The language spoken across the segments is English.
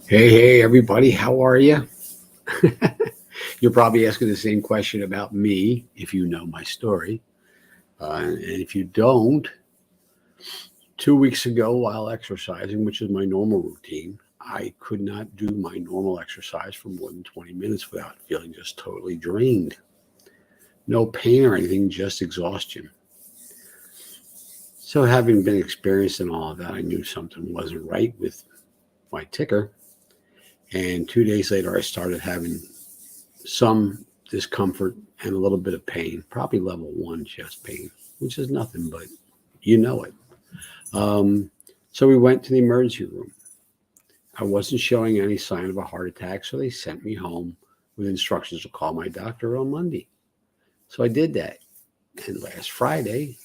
Hey, everybody, how are you? You're probably asking the same question about me if you know my story. And if you don't, 2 weeks ago, while exercising, which is my normal routine, I could not do my normal exercise for more than 20 minutes without feeling just totally drained. No pain or anything, just exhaustion. So, having been experienced in all of that, I knew something wasn't right with my ticker. And 2 days later, I started having some discomfort and a little bit of pain, probably level one chest pain, which is nothing, but you know it. Um, so we went to the emergency room. I wasn't showing any sign of a heart attack, so they sent me home with instructions to call my doctor on Monday. So I did that. And last Friday,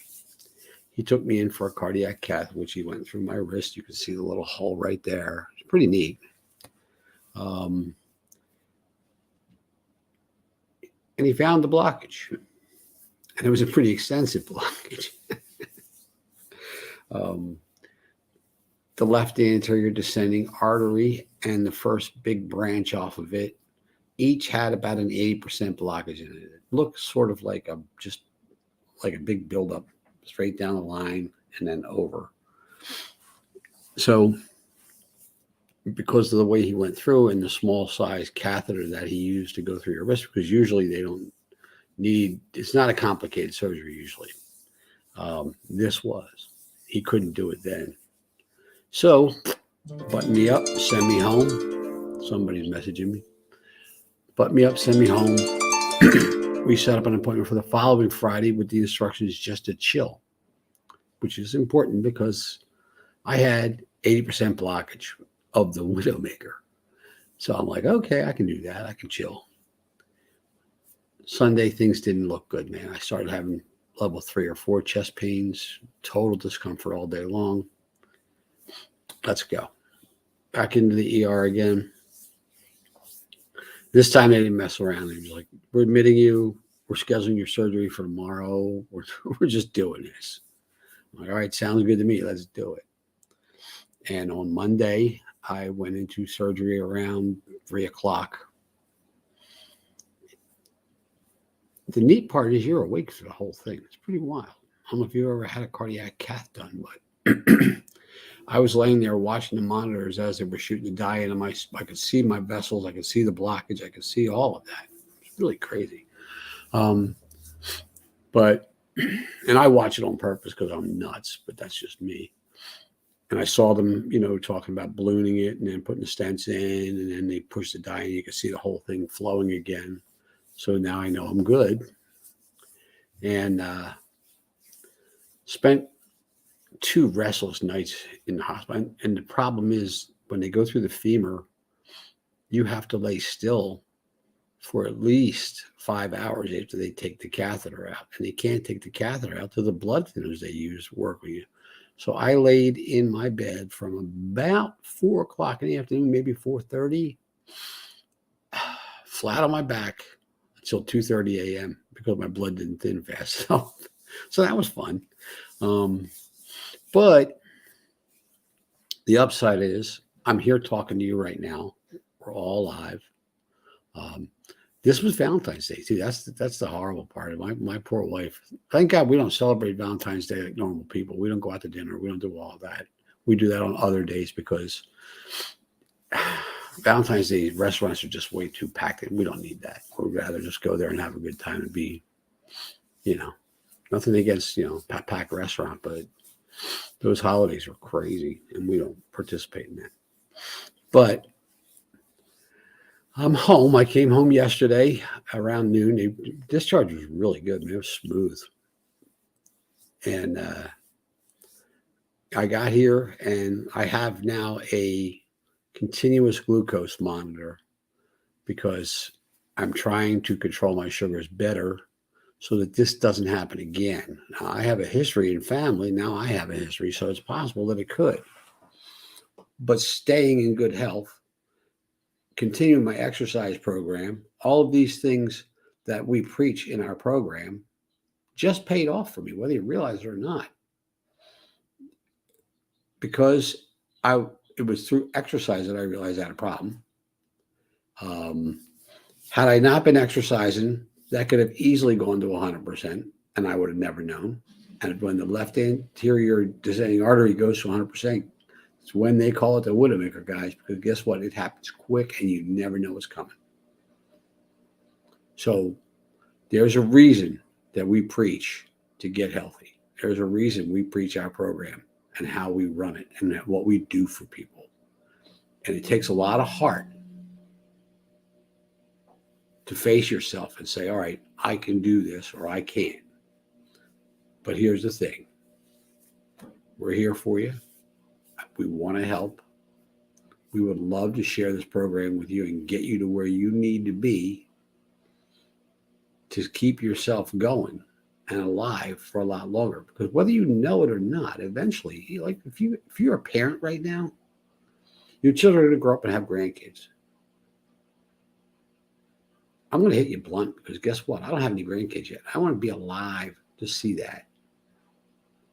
he took me in for a cardiac cath, which he went through my wrist. You can see the little hole right there. It's pretty neat. Um, and he found the blockage, and it was a pretty extensive blockage. um, the left anterior descending artery and the first big branch off of it each had about an 80% blockage in it. It looked sort of like a just like a big buildup straight down the line and then over. So because of the way he went through and the small size catheter that he used to go through your wrist, because usually they don't need, it's not a complicated surgery usually. This was. He couldn't do it then. So button me up, send me home. Somebody's messaging me. Button me up, send me home. We set up an appointment for the following Friday with the instructions just to chill, which is important because I had 80% blockage of the Widowmaker. So I'm like, okay, I can do that. I can chill. Sunday, things didn't look good, man. I started having level 3 or 4 chest pains, total discomfort all day long. Let's go. Back into the ER again. This time they didn't mess around. They was like, we're admitting you. We're scheduling your surgery for tomorrow. We're just doing this. I'm like, all right, sounds good to me. Let's do it. And on Monday, I went into surgery around 3 o'clock. The neat part is you're awake for the whole thing. It's pretty wild. I don't know if you ever had a cardiac cath done, but I was laying there watching the monitors as they were shooting the dye in. I could see my vessels. I could see the blockage. I could see all of that. It's really crazy. Um, but, and I watch it on purpose because I'm nuts, but that's just me. And I saw them, talking about ballooning it and then putting the stents in, and then they push the dye and you can see the whole thing flowing again. So now I know I'm good. And spent 2 restless nights in the hospital. And the problem is when they go through the femur, you have to lay still for at least 5 hours after they take the catheter out. And they can't take the catheter out till the blood thinners they use work with you. So I laid in my bed from about 4 o'clock in the afternoon, maybe 4:30, flat on my back until 2:30 a.m. because my blood didn't thin fast enough. So that was fun. But the upside is I'm here talking to you right now. We're all alive. Um, this was Valentine's Day too. That's the horrible part of my poor wife. Thank God we don't celebrate Valentine's Day like normal people. We don't go out to dinner. We don't do all that. We do that on other days because Valentine's Day restaurants are just way too packed. We don't need that. We'd rather just go there and have a good time and be, nothing against packed restaurant, but those holidays are crazy and we don't participate in that. But I'm home. I came home yesterday around noon. The discharge was really good, man. It was smooth. And I got here and I have now a continuous glucose monitor because I'm trying to control my sugars better so that this doesn't happen again. Now, I have a history in family. Now I have a history, so it's possible that it could. But staying in good health, continuing my exercise program, all of these things that we preach in our program just paid off for me, whether you realize it or not. Because I it was through exercise that I realized I had a problem. Had I not been exercising, that could have easily gone to 100%, and I would have never known. And when the left anterior descending artery goes to 100%, it's when they call it the Widowmaker, guys, because guess what? It happens quick, and you never know what's coming. So there's a reason that we preach to get healthy. There's a reason we preach our program and how we run it and what we do for people. And it takes a lot of heart to face yourself and say, all right, I can do this or I can't. But here's the thing. We're here for you. We want to help. We would love to share this program with you and get you to where you need to be to keep yourself going and alive for a lot longer. Because whether you know it or not, eventually, like if you're a parent right now, your children are going to grow up and have grandkids. I'm going to hit you blunt because guess what? I don't have any grandkids yet. I want to be alive to see that.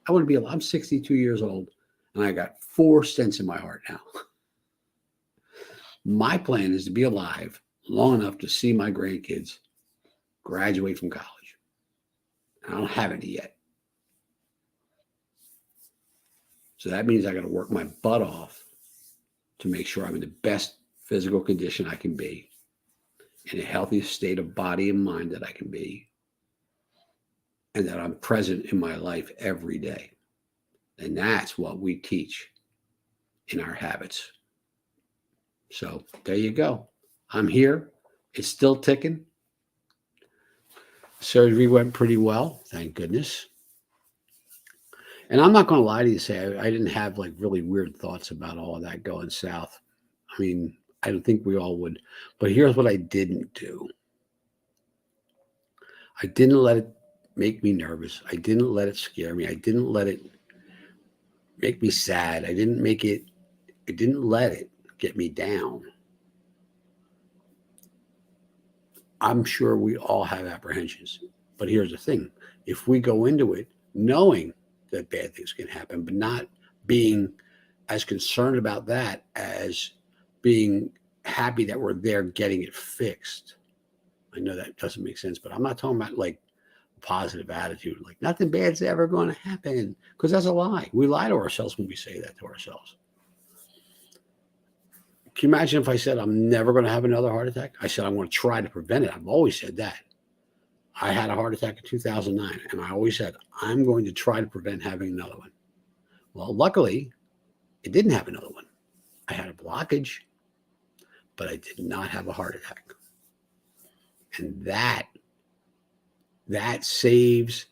I want to be alive. I'm 62 years old and I got 4 stents in my heart now. My plan is to be alive long enough to see my grandkids graduate from college. I don't have any yet. So that means I got to work my butt off to make sure I'm in the best physical condition I can be, in a healthy state of body and mind that I can be, and that I'm present in my life every day. And that's what we teach in our habits. So there you go. I'm here. It's still ticking. Surgery went pretty well, thank goodness. And I'm not going to lie to you and say I didn't have like really weird thoughts about all of that going south. I mean, I don't think we all would. But here's what I didn't do. I didn't let it make me nervous. I didn't let it scare me. I didn't let it make me sad. I didn't let it get me down. I'm sure we all have apprehensions. But here's the thing. If we go into it knowing that bad things can happen, but not being as concerned about that as being happy that we're there getting it fixed. I know that doesn't make sense, but I'm not talking about like a positive attitude, like nothing bad's ever going to happen, because that's a lie. We lie to ourselves when we say that to ourselves. Can you imagine if I said I'm never going to have another heart attack? I said I'm going to try to prevent it. I've always said that. I had a heart attack in 2009, and I always said I'm going to try to prevent having another one. Well, luckily, it didn't have another one. I had a blockage, but I did not have a heart attack. And that saves.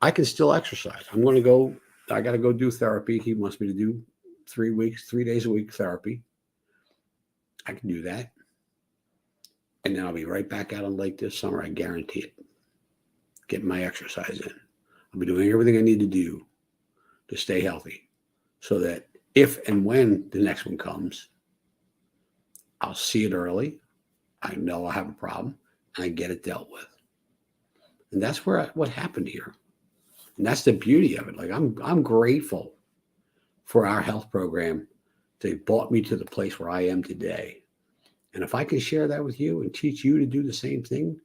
I can still exercise. I got to go do therapy. He wants me to do 3 days a week therapy. I can do that. And then I'll be right back out on the lake this summer. I guarantee it. Getting my exercise in. I'll be doing everything I need to do to stay healthy so that if and when the next one comes, I'll see it early. I know I have a problem and I get it dealt with. And that's what happened here. And that's the beauty of it. Like I'm grateful for our health program. They brought me to the place where I am today. And if I can share that with you and teach you to do the same thing,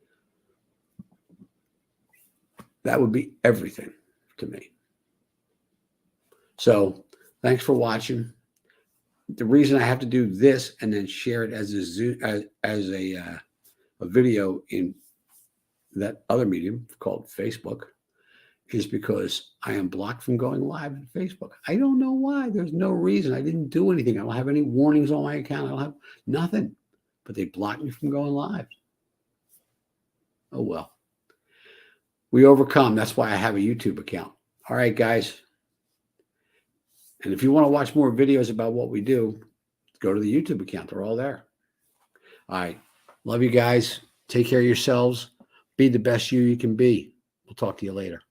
that would be everything to me. So thanks for watching. The reason I have to do this and then share it as a video in that other medium called Facebook is because I am blocked from going live on Facebook. I don't know why. There's no reason. I didn't do anything. I don't have any warnings on my account. I don't have nothing. But they blocked me from going live. Oh, well. We overcome. That's why I have a YouTube account. All right, guys. And if you want to watch more videos about what we do, go to the YouTube account. They're all there. All right. Love you guys. Take care of yourselves. Be the best you can be. We'll talk to you later.